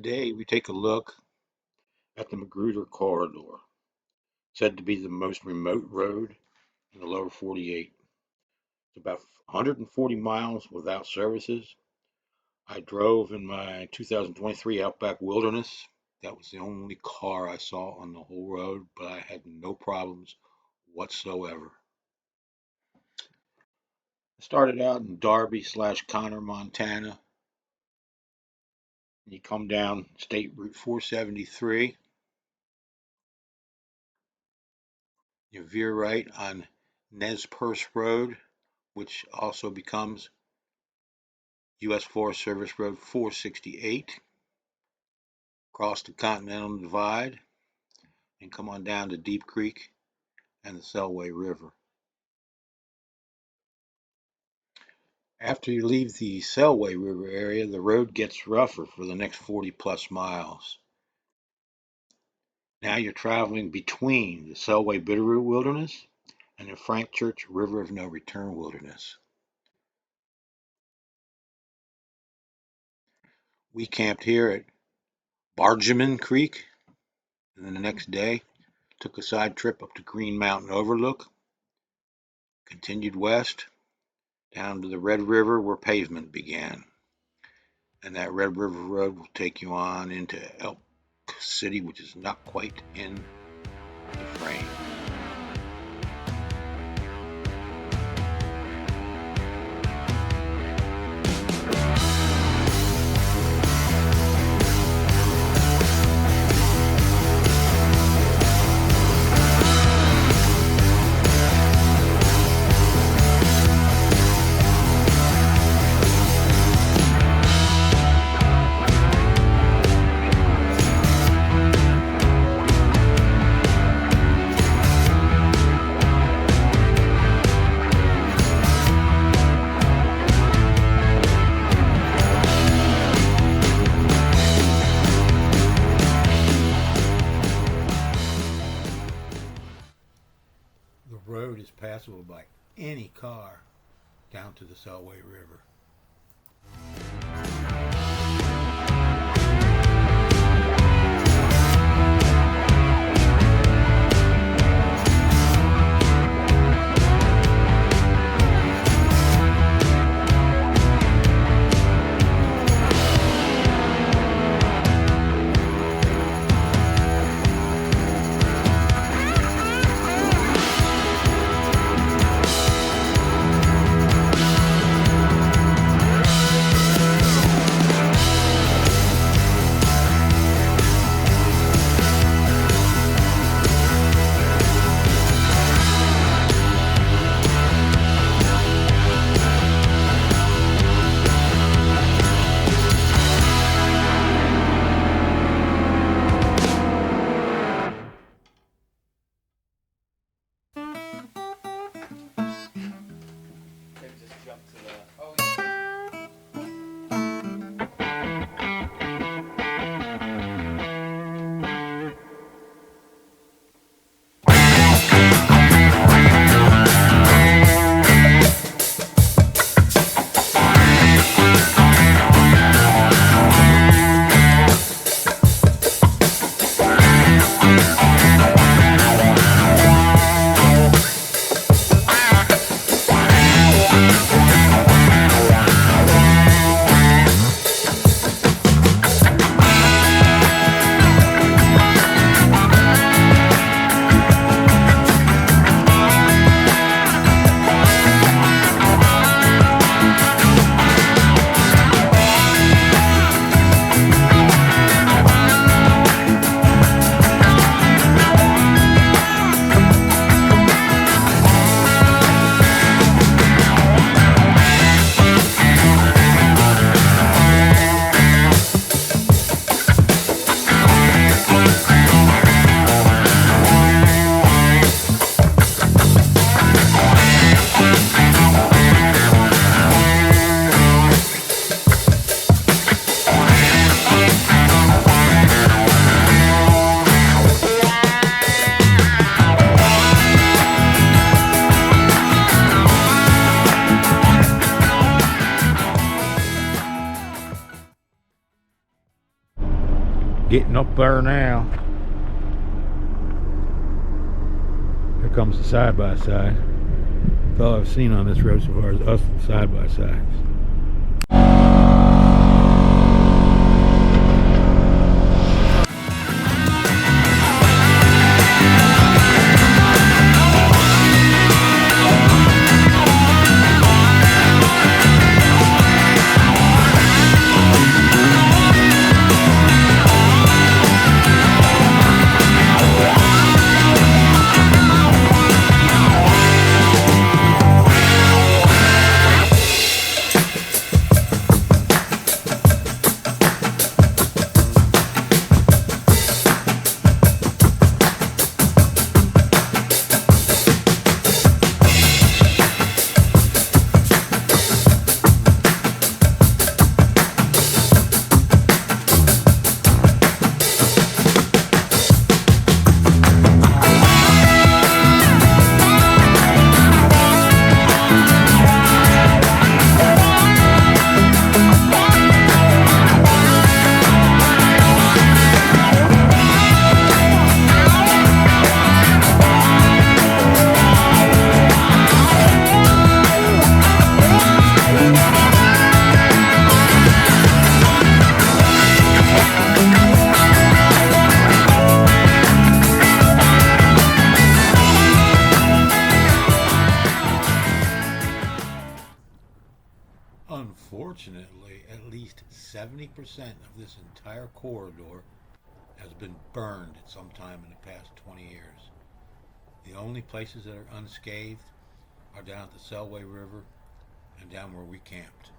Today we take a look at the Magruder corridor, said to be the most remote road in the lower 48. It's about 140 miles without services. I drove in my 2023 Outback Wilderness. That was the only car I saw on the whole road, but I had no problems whatsoever. I started out in Darby/Conner, Montana. You come down State Route 473. You veer right on Nez Perce Road, which also becomes U.S. Forest Service Road 468. Cross the Continental Divide and come on down to Deep Creek and the Selway River. After you leave the Selway River area, the road gets rougher for the next 40 plus miles. Now you're traveling between the Selway Bitterroot Wilderness and the Frank Church River of No Return Wilderness. We camped here at Bargeman Creek, and then the next day took a side trip up to Green Mountain Overlook, continued west down to the Red River where pavement began. And that Red River Road will take you on into Elk City, which is not quite in the frame. The road is passable by any car down to the Selway River. getting up there now. Here comes the side-by-side. That's all I've seen on this road so far is us side-by-sides. Unfortunately, at least 70% of this entire corridor has been burned at some time in the past 20 years. The only places that are unscathed are down at the Selway River and down where we camped.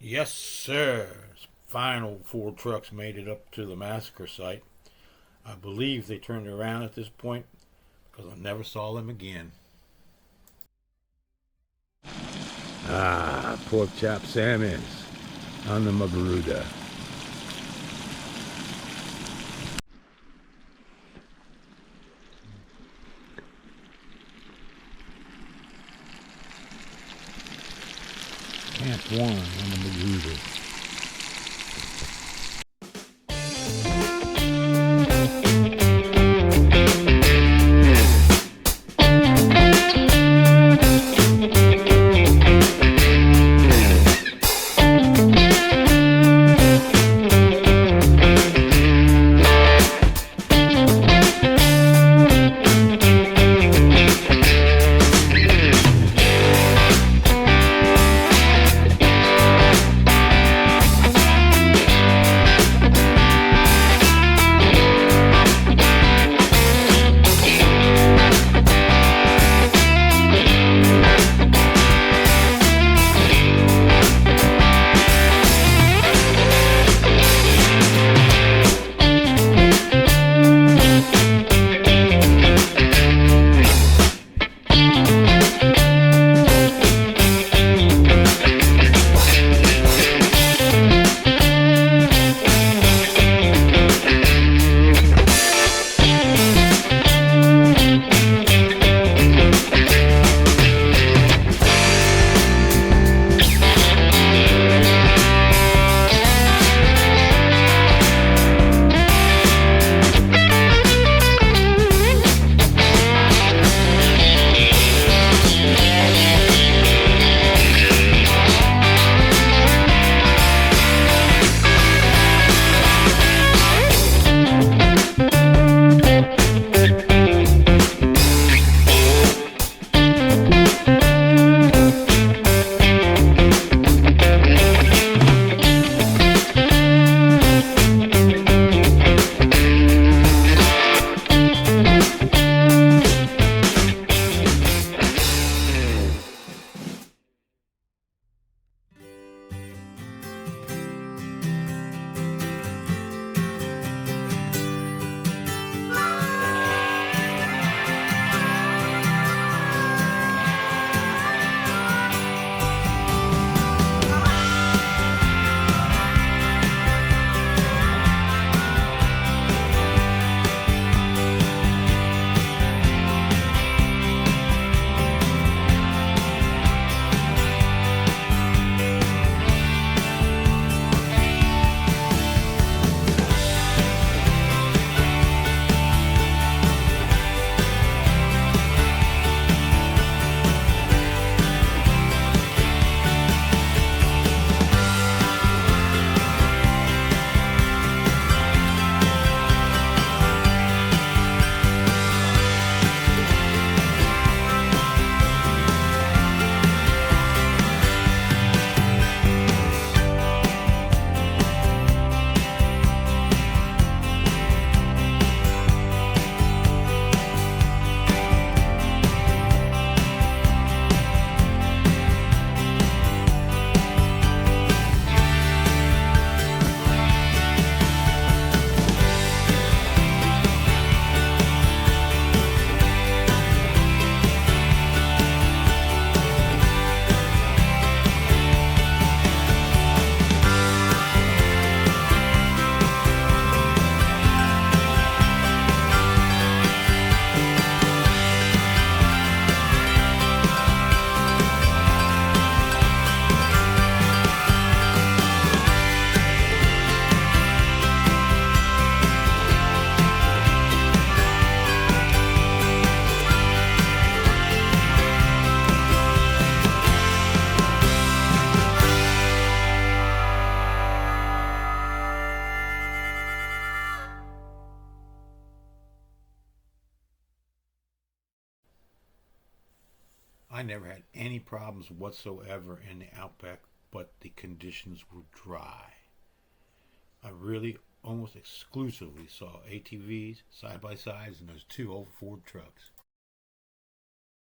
Yes, sir. Final 4 trucks made it up to the massacre site. I believe they turned around at this point because I never saw them again. Pork chop sandwich on the Magruder. Camp 1 on the Magruder. I never had any problems whatsoever in the Outback, but the conditions were dry. I really almost exclusively saw ATVs, side by sides, and those two old Ford trucks.